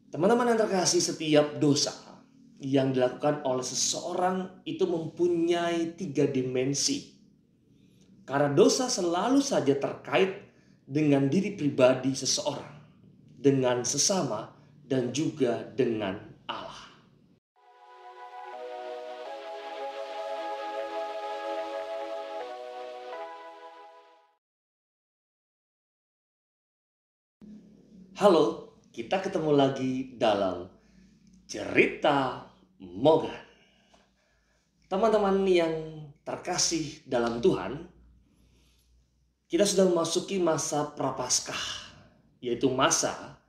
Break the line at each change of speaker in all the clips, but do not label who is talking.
Teman-teman yang terkasih, setiap dosa yang dilakukan oleh seseorang itu mempunyai 3 dimensi. Karena dosa selalu saja terkait dengan diri pribadi seseorang, dengan sesama, dan juga dengan Allah. Halo, kita ketemu lagi dalam cerita Mogan. Teman-teman yang terkasih dalam Tuhan, kita sudah memasuki masa Prapaskah, yaitu masa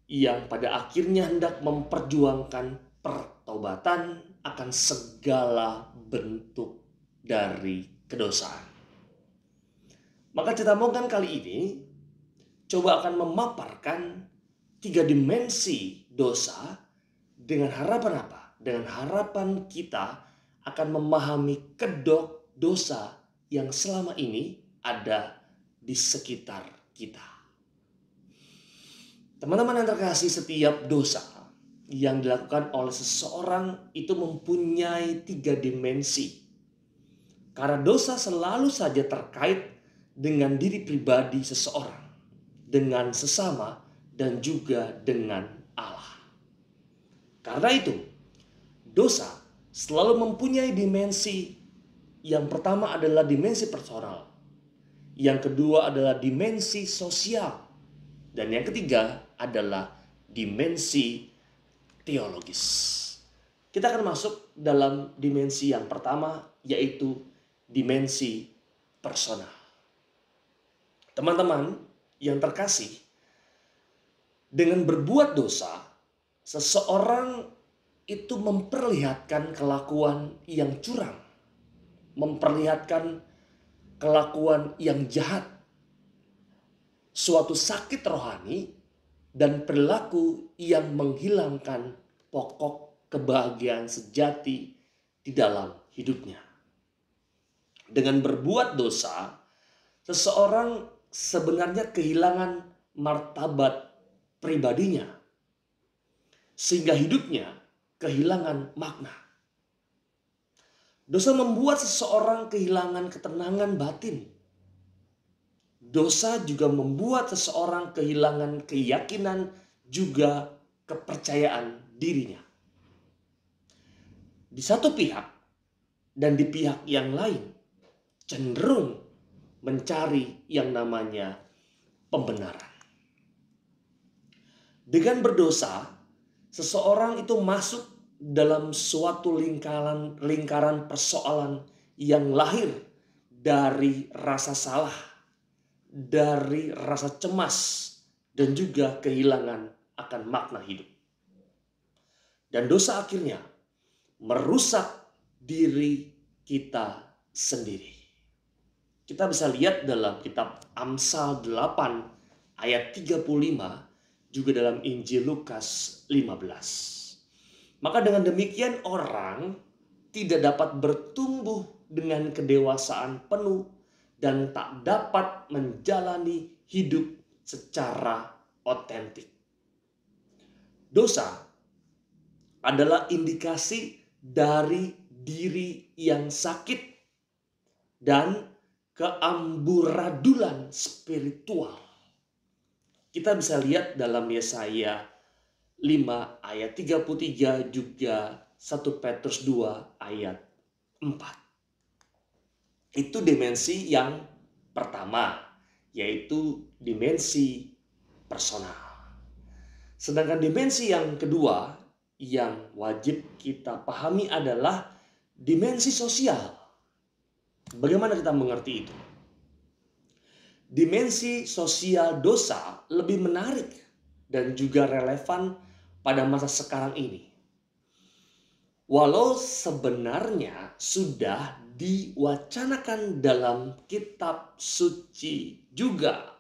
yang pada akhirnya hendak memperjuangkan pertobatan akan segala bentuk dari kedosaan. Maka cerita Mogan kali ini coba akan memaparkan 3 dimensi dosa dengan harapan apa? Dengan harapan kita akan memahami kedok dosa yang selama ini ada di sekitar kita. Teman-teman yang terkasih, setiap dosa yang dilakukan oleh seseorang itu mempunyai 3 dimensi. Karena dosa selalu saja terkait dengan diri pribadi seseorang, dengan sesama, dan juga dengan Allah. Karena itu, dosa selalu mempunyai dimensi. Yang pertama adalah dimensi personal. Yang kedua adalah dimensi sosial. Dan yang ketiga adalah dimensi teologis. Kita akan masuk dalam dimensi yang pertama, yaitu dimensi personal. Teman-teman yang terkasih, dengan berbuat dosa, seseorang itu memperlihatkan kelakuan yang curang, memperlihatkan kelakuan yang jahat, suatu sakit rohani, dan perilaku yang menghilangkan pokok kebahagiaan sejati di dalam hidupnya. Dengan berbuat dosa, seseorang sebenarnya kehilangan martabat pribadinya, sehingga hidupnya kehilangan makna. Dosa membuat seseorang kehilangan ketenangan batin. Dosa juga membuat seseorang kehilangan keyakinan, juga kepercayaan dirinya. Di satu pihak dan di pihak yang lain cenderung mencari yang namanya pembenaran. Dengan berdosa, seseorang itu masuk dalam suatu lingkaran persoalan yang lahir dari rasa salah, dari rasa cemas, dan juga kehilangan akan makna hidup. Dan dosa akhirnya merusak diri kita sendiri. Kita bisa lihat dalam kitab Amsal 8 ayat 35, juga dalam Injil Lukas 15. Maka dengan demikian orang tidak dapat bertumbuh dengan kedewasaan penuh dan tak dapat menjalani hidup secara otentik. Dosa adalah indikasi dari diri yang sakit dan keamburadulan spiritual. Kita bisa lihat dalam Yesaya 5 ayat 33, juga 1 Petrus 2 ayat 4. Itu dimensi yang pertama, yaitu dimensi personal. Sedangkan dimensi yang kedua yang wajib kita pahami adalah dimensi sosial. Bagaimana kita mengerti itu? Dimensi sosial dosa lebih menarik dan juga relevan pada masa sekarang ini. Walau sebenarnya sudah diwacanakan dalam kitab suci juga.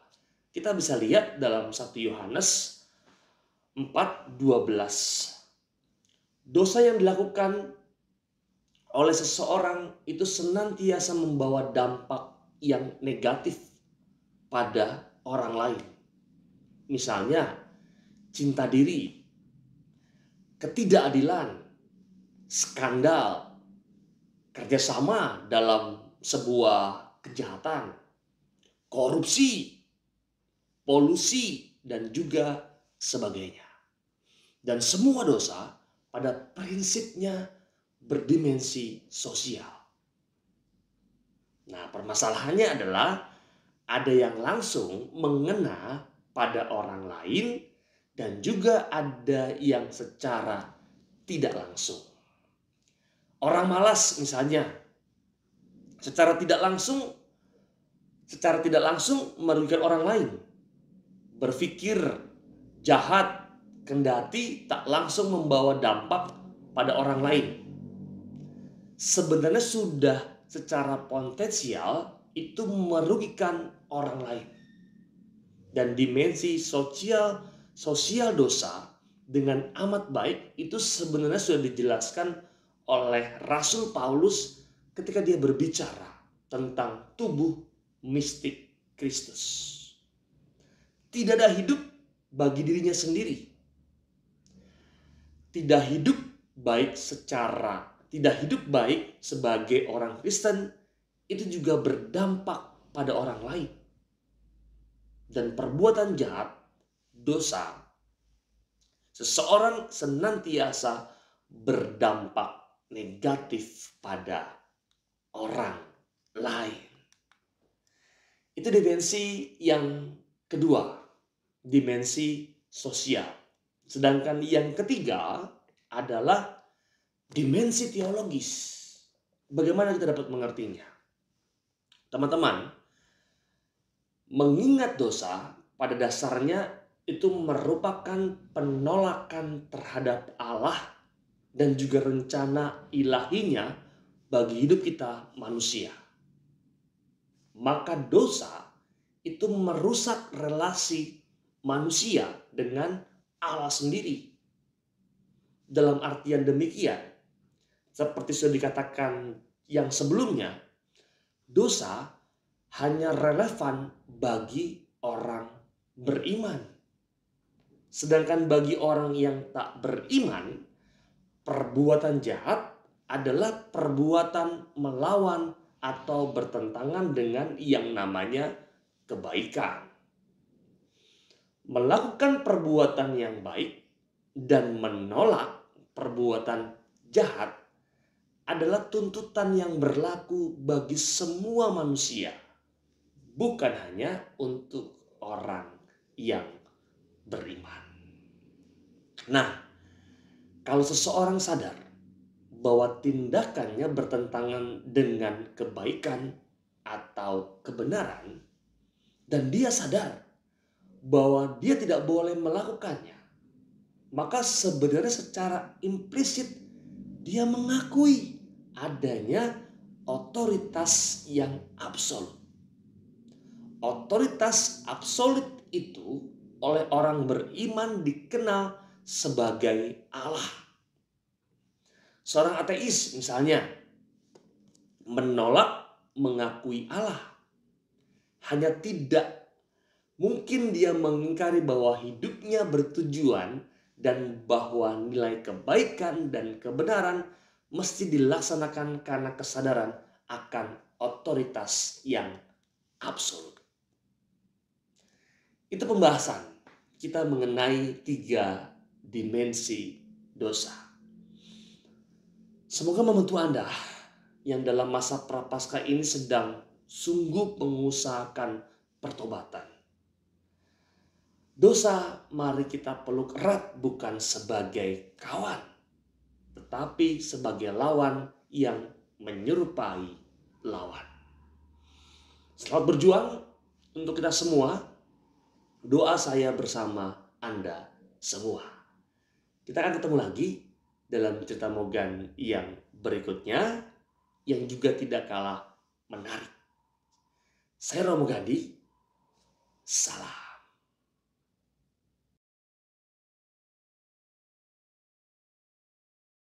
Kita bisa lihat dalam 1 Yohanes 4:12. Dosa yang dilakukan oleh seseorang itu senantiasa membawa dampak yang negatif pada orang lain. Misalnya cinta diri, ketidakadilan, skandal, kerjasama dalam sebuah kejahatan, korupsi, polusi, dan juga sebagainya. Dan semua dosa pada prinsipnya berdimensi sosial. Nah, permasalahannya adalah ada yang langsung mengena pada orang lain dan juga ada yang secara tidak langsung. Orang malas misalnya secara tidak langsung merugikan orang lain. Berpikir jahat kendati tak langsung membawa dampak pada orang lain. Sebenarnya sudah secara potensial itu merugikan orang lain. Dan dimensi sosial dosa dengan amat baik itu sebenarnya sudah dijelaskan oleh Rasul Paulus ketika dia berbicara tentang tubuh mistik Kristus. Tidak ada hidup bagi dirinya sendiri. Tidak hidup baik sebagai orang Kristen itu juga berdampak pada orang lain. Dan perbuatan jahat, dosa, seseorang senantiasa berdampak negatif pada orang lain. Itu dimensi yang kedua, dimensi sosial. Sedangkan yang ketiga adalah dimensi teologis. Bagaimana kita dapat mengertinya? Teman-teman, mengingat dosa pada dasarnya itu merupakan penolakan terhadap Allah dan juga rencana ilahinya bagi hidup kita manusia. Maka dosa itu merusak relasi manusia dengan Allah sendiri. Dalam artian demikian, seperti sudah dikatakan yang sebelumnya, dosa hanya relevan bagi orang beriman. Sedangkan bagi orang yang tak beriman, perbuatan jahat adalah perbuatan melawan atau bertentangan dengan yang namanya kebaikan. Melakukan perbuatan yang baik dan menolak perbuatan jahat adalah tuntutan yang berlaku bagi semua manusia, bukan hanya untuk orang yang beriman. Nah, kalau seseorang sadar bahwa tindakannya bertentangan dengan kebaikan atau kebenaran, dan dia sadar bahwa dia tidak boleh melakukannya, maka sebenarnya secara implisit dia mengakui adanya otoritas yang absolut. Otoritas absolut itu oleh orang beriman dikenal sebagai Allah. Seorang ateis misalnya menolak mengakui Allah. Hanya tidak mungkin dia mengingkari bahwa hidupnya bertujuan dan bahwa nilai kebaikan dan kebenaran mesti dilaksanakan karena kesadaran akan otoritas yang absolut. Itu pembahasan kita mengenai 3 dimensi dosa. Semoga membantu Anda yang dalam masa prapaskah ini sedang sungguh mengusahakan pertobatan. Dosa mari kita peluk erat bukan sebagai kawan, tetapi sebagai lawan yang menyerupai lawan. Selamat berjuang untuk kita semua. Doa saya bersama Anda semua. Kita akan ketemu lagi dalam cerita Mogan yang berikutnya, yang juga tidak kalah menarik. Saya Romo Gandhi, salam.